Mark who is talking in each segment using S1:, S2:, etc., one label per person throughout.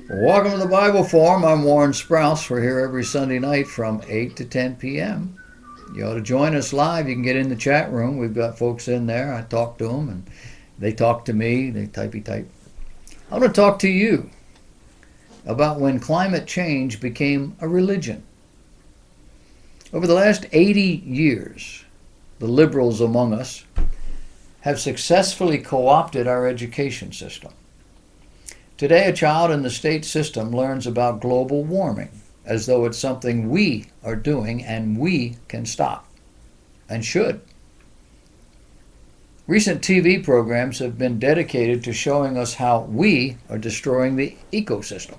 S1: Welcome to the Bible Forum. I'm Warren Sprouse. We're here every Sunday night from 8 to 10 p.m. You ought to join us live. You can get in the chat room. We've got folks in there. I talk to them and they talk to me. They typey type. I want to talk to you about when climate change became a religion. Over the last 80 years, the liberals among us have successfully co-opted our education system. Today, a child in the state system learns about global warming as though it's something we are doing and we can stop, and should. Recent TV programs have been dedicated to showing us how we are destroying the ecosystem.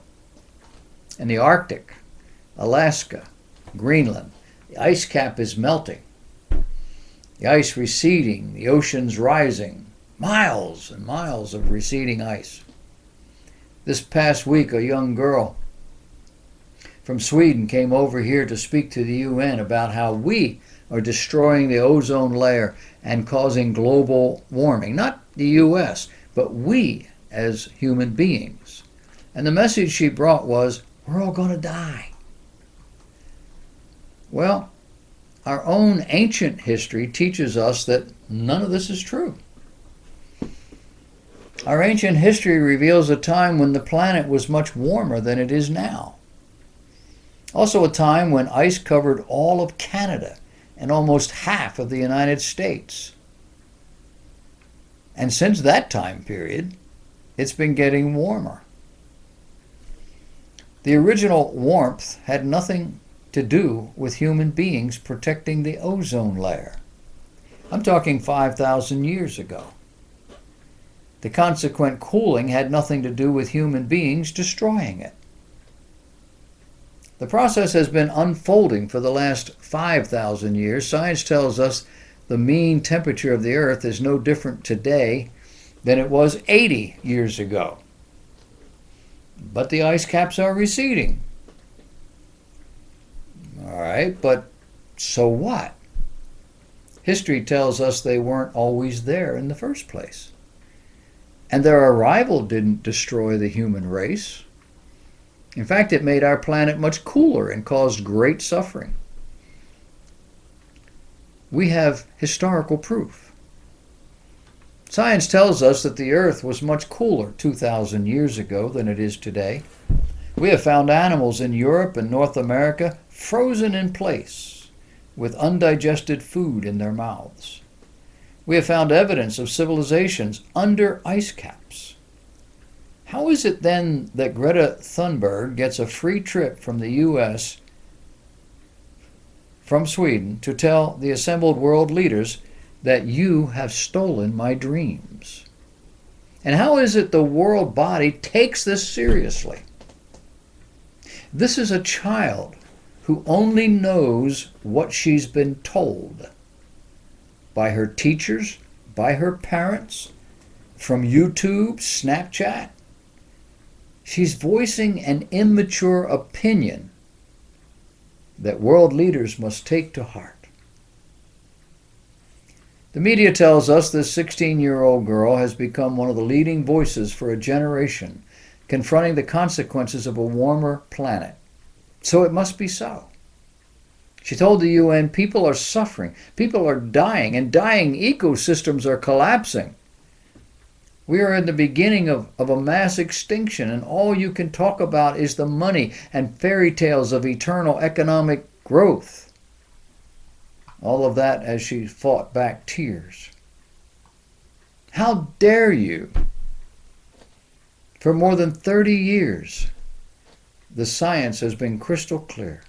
S1: In the Arctic, Alaska, Greenland, the ice cap is melting, the ice receding, the oceans rising, miles and miles of receding ice. This past week, a young girl from Sweden came over here to speak to the UN about how we are destroying the ozone layer and causing global warming. Not the US, but we as human beings. And the message she brought was, we're all going to die. Well, our own ancient history teaches us that none of this is true. Our ancient history reveals a time when the planet was much warmer than it is now. Also a time when ice covered all of Canada and almost half of the United States. And since that time period, it's been getting warmer. The original warmth had nothing to do with human beings protecting the ozone layer. I'm talking 5,000 years ago. The consequent cooling had nothing to do with human beings destroying it. The process has been unfolding for the last 5,000 years. Science tells us the mean temperature of the Earth is no different today than it was 80 years ago. But the ice caps are receding. All right, but so what? History tells us they weren't always there in the first place. And their arrival didn't destroy the human race. In fact, it made our planet much cooler and caused great suffering. We have historical proof. Science tells us that the Earth was much cooler 2,000 years ago than it is today. We have found animals in Europe and North America frozen in place with undigested food in their mouths. We have found evidence of civilizations under ice caps. How is it then that Greta Thunberg gets a free trip from the US, from Sweden, to tell the assembled world leaders that you have stolen my dreams? And how is it the world body takes this seriously? This is a child who only knows what she's been told. By her teachers, by her parents, from YouTube, Snapchat. She's voicing an immature opinion that world leaders must take to heart. The media tells us this 16-year-old girl has become one of the leading voices for a generation confronting the consequences of a warmer planet. So it must be so. She told the UN, people are suffering, people are dying, and dying ecosystems are collapsing. We are in the beginning of a mass extinction, and all you can talk about is the money and fairy tales of eternal economic growth. All of that as she fought back tears. How dare you? For more than 30 years, the science has been crystal clear.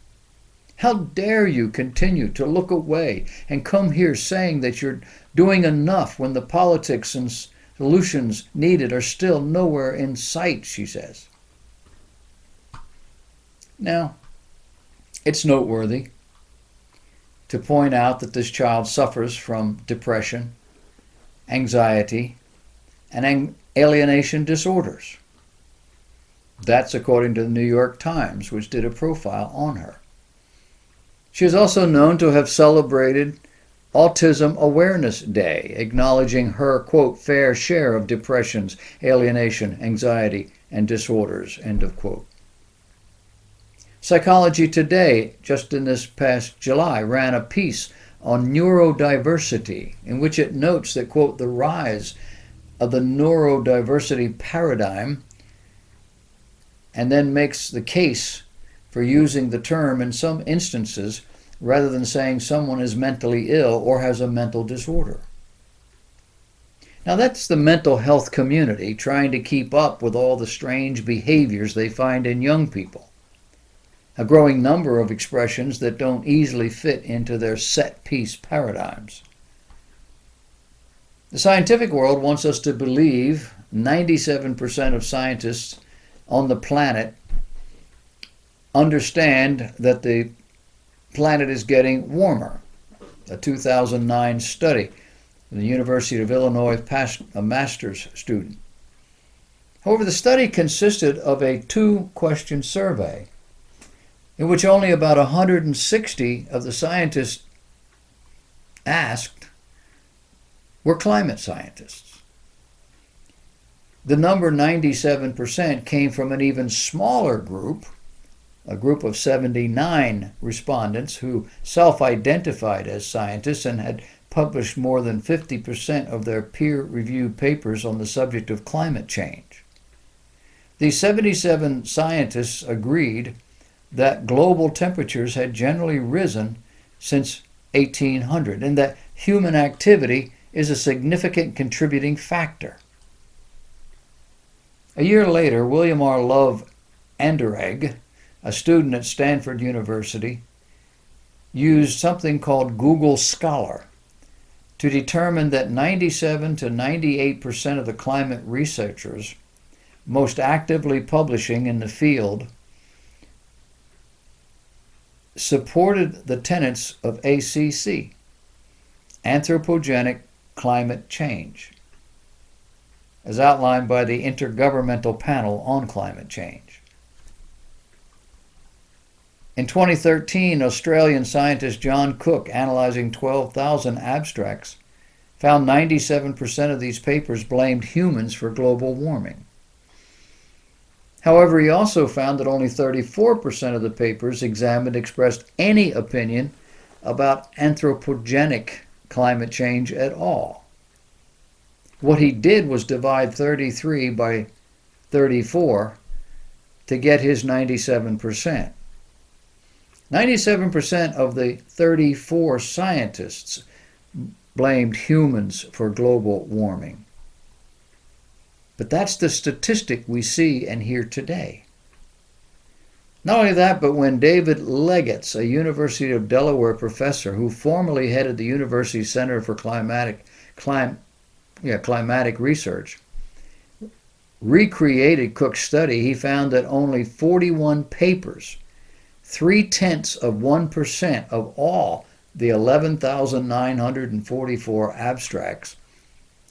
S1: How dare you continue to look away and come here saying that you're doing enough when the politics and solutions needed are still nowhere in sight, she says. Now, it's noteworthy to point out that this child suffers from depression, anxiety, and alienation disorders. That's according to the New York Times, which did a profile on her. She is also known to have celebrated Autism Awareness Day, acknowledging her, quote, fair share of depressions, alienation, anxiety, and disorders, end of quote. Psychology Today, just in this past July, ran a piece on neurodiversity in which it notes that, quote, the rise of the neurodiversity paradigm, and then makes the case for using the term in some instances rather than saying someone is mentally ill or has a mental disorder. Now that's the mental health community trying to keep up with all the strange behaviors they find in young people. A growing number of expressions that don't easily fit into their set-piece paradigms. The scientific world wants us to believe 97% of scientists on the planet understand that the planet is getting warmer. A 2009 study from the University of Illinois passed a master's student. However, the study consisted of a 2-question survey in which only about 160 of the scientists asked were climate scientists. The number 97% came from an even smaller group, a group of 79 respondents who self-identified as scientists and had published more than 50% of their peer-reviewed papers on the subject of climate change. These 77 scientists agreed that global temperatures had generally risen since 1800 and that human activity is a significant contributing factor. A year later, William R. Love Anderegg, a student at Stanford University, used something called Google Scholar to determine that 97 to 98% of the climate researchers most actively publishing in the field supported the tenets of ACC, anthropogenic climate change, as outlined by the Intergovernmental Panel on Climate Change. In 2013, Australian scientist John Cook, analyzing 12,000 abstracts, found 97% of these papers blamed humans for global warming. However, he also found that only 34% of the papers examined expressed any opinion about anthropogenic climate change at all. What he did was divide 33 by 34 to get his 97%. 97% of the 34 scientists blamed humans for global warming. But that's the statistic we see and hear today. Not only that, but when David Leggett, a University of Delaware professor who formerly headed the University Center for Climatic Research, recreated Cook's study, he found that only 41 papers, 0.3% of all the 11,944 abstracts,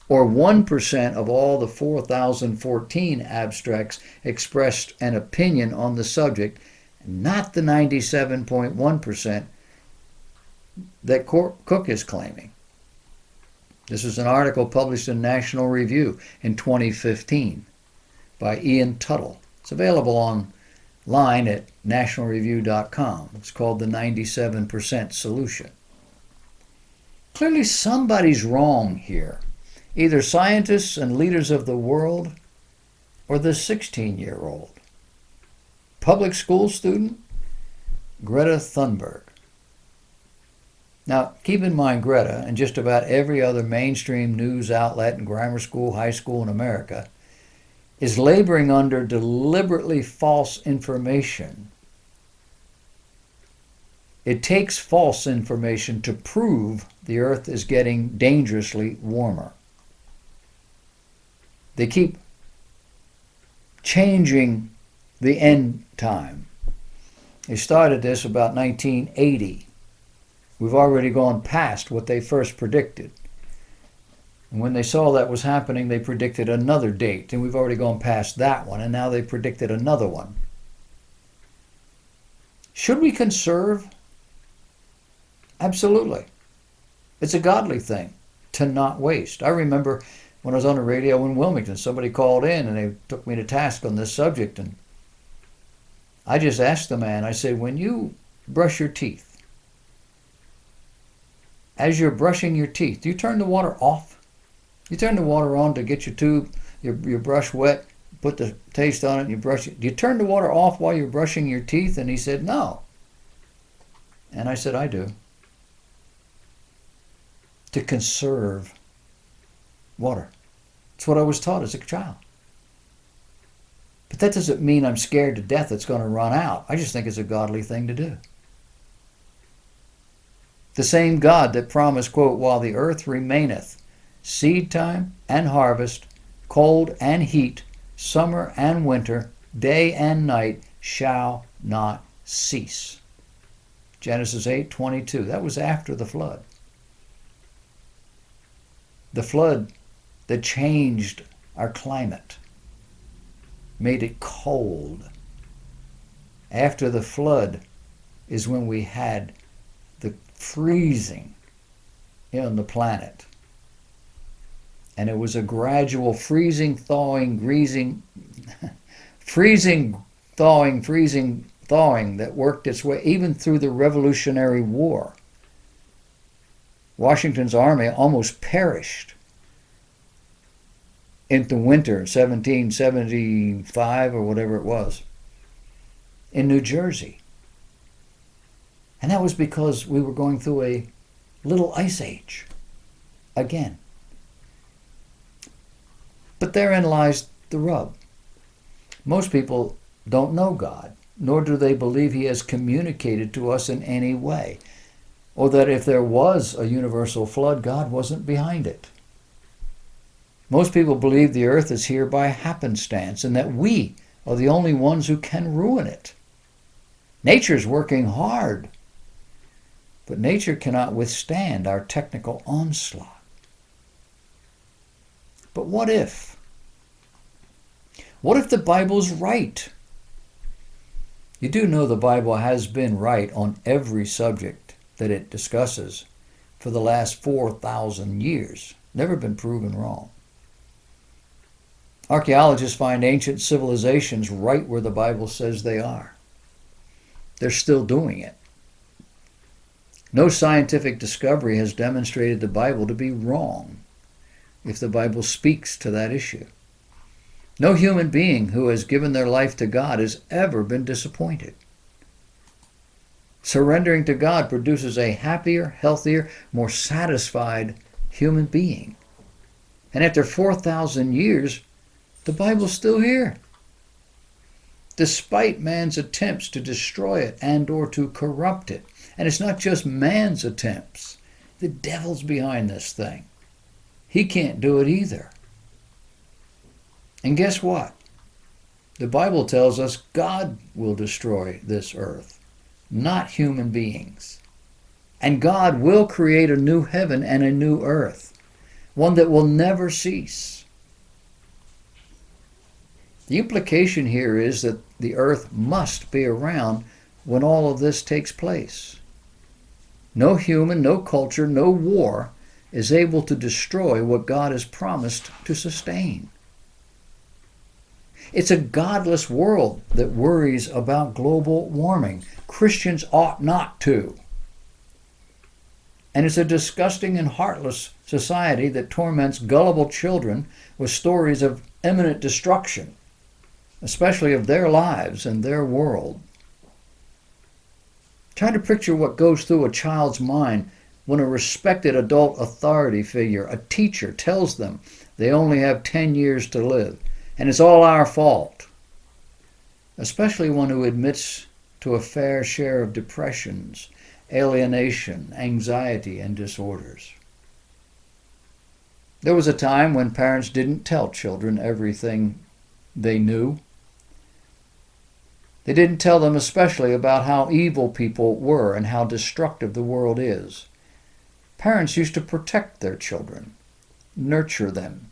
S1: or 1% of all the 4,014 abstracts expressed an opinion on the subject, not the 97.1% that Cook is claiming. This is an article published in National Review in 2015 by Ian Tuttle. It's available online at nationalreview.com. It's called The 97% Solution. Clearly somebody's wrong here. Either scientists and leaders of the world or the 16-year-old. Public school student, Greta Thunberg. Now, keep in mind Greta and just about every other mainstream news outlet and grammar school, high school in America is laboring under deliberately false information. It takes false information to prove the Earth is getting dangerously warmer. They keep changing the end time. They started this about 1980. We've already gone past what they first predicted. And when they saw that was happening, they predicted another date. And we've already gone past that one. And now they predicted another one. Should we conserve? Absolutely. It's a godly thing to not waste. I remember when I was on the radio in Wilmington. Somebody called in and they took me to task on this subject. And I just asked the man, I said, when you brush your teeth, as you're brushing your teeth, do you turn the water off? You turn the water on to get your brush wet, put the taste on it, and you brush it. Do you turn the water off while you're brushing your teeth? And he said, no. And I said, I do. To conserve water. It's what I was taught as a child. But that doesn't mean I'm scared to death it's going to run out. I just think it's a godly thing to do. The same God that promised, quote, while the earth remaineth, seed time and harvest, cold and heat, summer and winter, day and night shall not cease. Genesis 8:22. That was after the flood. The flood that changed our climate, made it cold. After the flood is when we had the freezing in the planet. And it was a gradual freezing, thawing, thawing that worked its way even through the Revolutionary War. Washington's army almost perished in the winter, 1775 or whatever it was, in New Jersey. And that was because we were going through a little ice age again. But therein lies the rub. Most people don't know God, nor do they believe He has communicated to us in any way, or that if there was a universal flood, God wasn't behind it. Most people believe the earth is here by happenstance and that we are the only ones who can ruin it. Nature's working hard, but nature cannot withstand our technical onslaught. But what if? What if the Bible's right? You do know the Bible has been right on every subject that it discusses for the last 4,000 years. Never been proven wrong. Archaeologists find ancient civilizations right where the Bible says they are. They're still doing it. No scientific discovery has demonstrated the Bible to be wrong if the Bible speaks to that issue. No human being who has given their life to God has ever been disappointed. Surrendering to God produces a happier, healthier, more satisfied human being. And after 4,000 years, the Bible's still here. Despite man's attempts to destroy it and or to corrupt it. And it's not just man's attempts. The devil's behind this thing. He can't do it either. And guess what? The Bible tells us God will destroy this earth, not human beings. And God will create a new heaven and a new earth, one that will never cease. The implication here is that the earth must be around when all of this takes place. No human, no culture, no war is able to destroy what God has promised to sustain. It's a godless world that worries about global warming. Christians ought not to. And it's a disgusting and heartless society that torments gullible children with stories of imminent destruction, especially of their lives and their world. Try to picture what goes through a child's mind when a respected adult authority figure, a teacher, tells them they only have 10 years to live, and it's all our fault. Especially one who admits to a fair share of depressions, alienation, anxiety, and disorders. There was a time when parents didn't tell children everything they knew. They didn't tell them especially about how evil people were and how destructive the world is. Parents used to protect their children, nurture them,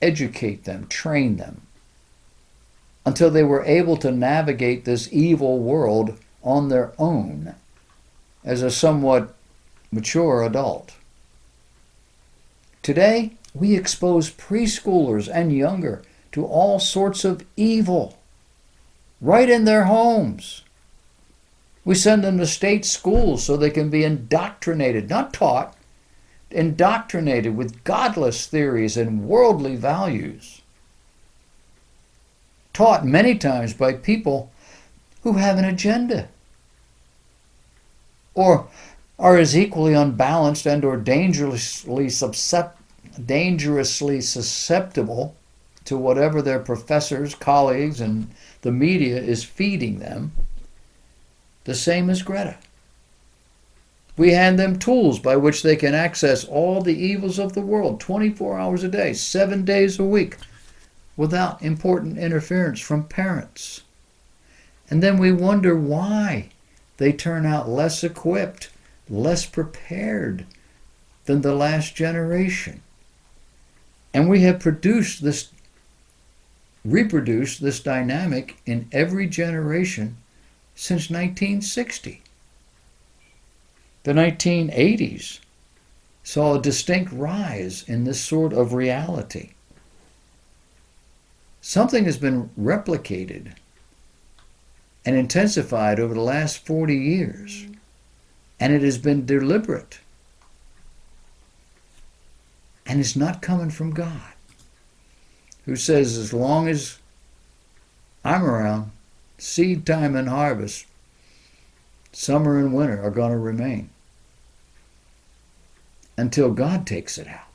S1: educate them, train them, until they were able to navigate this evil world on their own as a somewhat mature adult. Today, We expose preschoolers and younger to all sorts of evil right in their homes. We send them to state schools so they can be indoctrinated, not taught, indoctrinated with godless theories and worldly values. Taught many times by people who have an agenda or are as equally unbalanced and or dangerously susceptible to whatever their professors, colleagues, and the media is feeding them, the same as Greta. We hand them tools by which they can access all the evils of the world 24 hours a day, 7 days a week, without important interference from parents. And then we wonder why they turn out less equipped, less prepared than the last generation. And we have reproduced this dynamic in every generation since 1960. The 1980s saw a distinct rise in this sort of reality. Something has been replicated and intensified over the last 40 years, and it has been deliberate, and it's not coming from God, who says, as long as I'm around, seed time and harvest, summer and winter are going to remain until God takes it out.